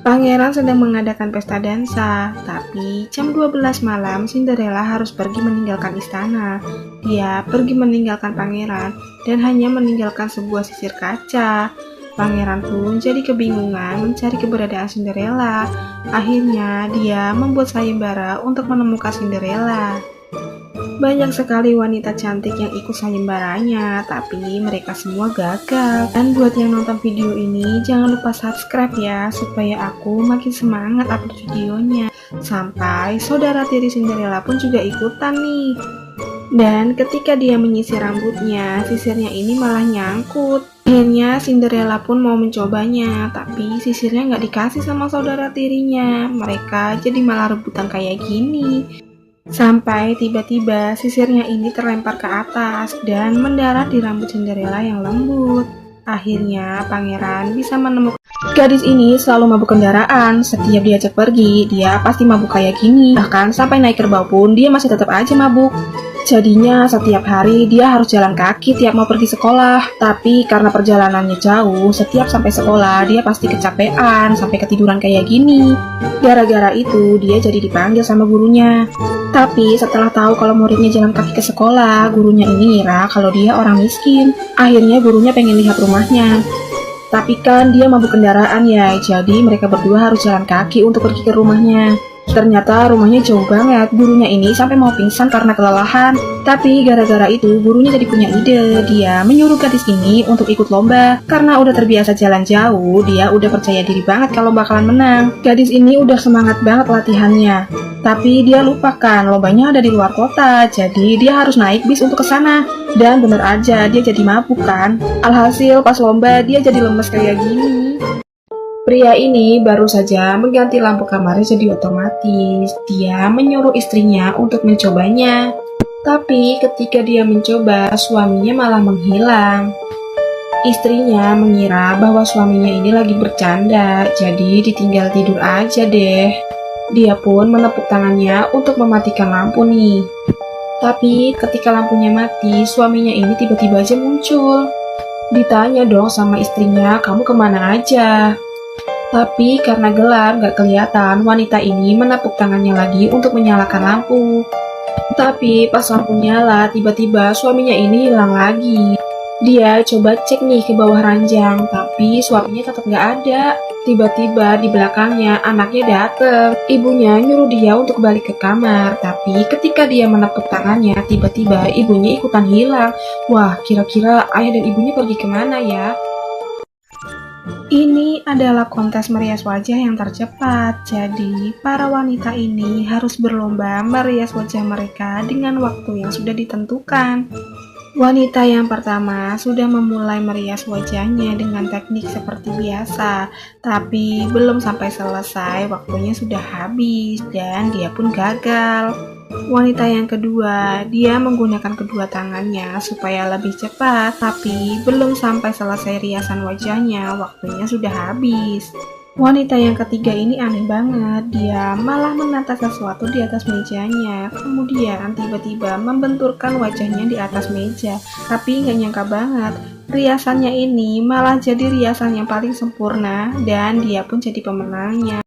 Pangeran sedang mengadakan pesta dansa, tapi jam 12 malam Cinderella harus pergi meninggalkan istana. Dia pergi meninggalkan pangeran dan hanya meninggalkan sebuah sisir kaca. Pangeran pun jadi kebingungan mencari keberadaan Cinderella. Akhirnya dia membuat sayembara untuk menemukan Cinderella. Banyak sekali wanita cantik yang ikut sayembaranya, tapi mereka semua gagal. Dan buat yang nonton video ini, jangan lupa subscribe ya, supaya aku makin semangat upload videonya. Sampai saudara tiri Cinderella pun juga ikutan nih. Dan ketika dia menyisir rambutnya, sisirnya ini malah nyangkut. Akhirnya Cinderella pun mau mencobanya, tapi sisirnya nggak dikasih sama saudara tirinya. Mereka jadi malah rebutan kayak gini. Sampai tiba-tiba sisirnya ini terlempar ke atas dan mendarat di rambut Cinderella yang lembut. Akhirnya pangeran bisa menemukan gadis ini selalu mabuk kendaraan. Setiap diajak pergi, dia pasti mabuk kayak gini. Bahkan sampai naik kerbau pun dia masih tetap aja mabuk. Jadinya setiap hari dia harus jalan kaki tiap mau pergi sekolah. Tapi karena perjalanannya jauh, setiap sampai sekolah dia pasti kecapean sampai ketiduran kayak gini. Gara-gara itu dia jadi dipanggil sama gurunya. Tapi setelah tahu kalau muridnya jalan kaki ke sekolah, gurunya ini ngira kalau dia orang miskin. Akhirnya gurunya pengen lihat rumahnya. Tapi kan dia mabuk kendaraan ya, jadi mereka berdua harus jalan kaki untuk pergi ke rumahnya. Ternyata rumahnya jauh banget, gurunya ini sampai mau pingsan karena kelelahan. Tapi gara-gara itu gurunya jadi punya ide, dia menyuruh gadis ini untuk ikut lomba. Karena udah terbiasa jalan jauh, dia udah percaya diri banget kalau bakalan menang. Gadis ini udah semangat banget latihannya. Tapi dia lupakan lombanya ada di luar kota, jadi dia harus naik bis untuk ke sana. Dan bener aja dia jadi mabuk kan. Alhasil pas lomba dia jadi lemes kayak gini. Pria ini baru saja mengganti lampu kamarnya jadi otomatis. Dia menyuruh istrinya untuk mencobanya. Tapi ketika dia mencoba, suaminya malah menghilang. Istrinya mengira bahwa suaminya ini lagi bercanda, jadi ditinggal tidur aja deh. Dia pun menepuk tangannya untuk mematikan lampu nih. Tapi ketika lampunya mati, suaminya ini tiba-tiba aja muncul. Ditanya dong sama istrinya, kamu kemana aja? Tapi karena gelap gak kelihatan, wanita ini menepuk tangannya lagi untuk menyalakan lampu. Tapi pas lampu nyala, tiba-tiba suaminya ini hilang lagi. Dia coba cek nih ke bawah ranjang, tapi suaminya tetap gak ada. Tiba-tiba di belakangnya anaknya dateng. Ibunya nyuruh dia untuk balik ke kamar, tapi ketika dia menepuk tangannya, tiba-tiba ibunya ikutan hilang. Wah, kira-kira ayah dan ibunya pergi kemana ya? Ini adalah kontes merias wajah yang tercepat, jadi para wanita ini harus berlomba merias wajah mereka dengan waktu yang sudah ditentukan. Wanita yang pertama sudah memulai merias wajahnya dengan teknik seperti biasa, tapi belum sampai selesai waktunya sudah habis dan dia pun gagal. Wanita yang kedua, dia menggunakan kedua tangannya supaya lebih cepat, tapi belum sampai selesai riasan wajahnya, waktunya sudah habis. Wanita yang ketiga ini aneh banget, dia malah menata sesuatu di atas mejanya, kemudian tiba-tiba membenturkan wajahnya di atas meja, tapi nggak nyangka banget, riasannya ini malah jadi riasan yang paling sempurna, dan dia pun jadi pemenangnya.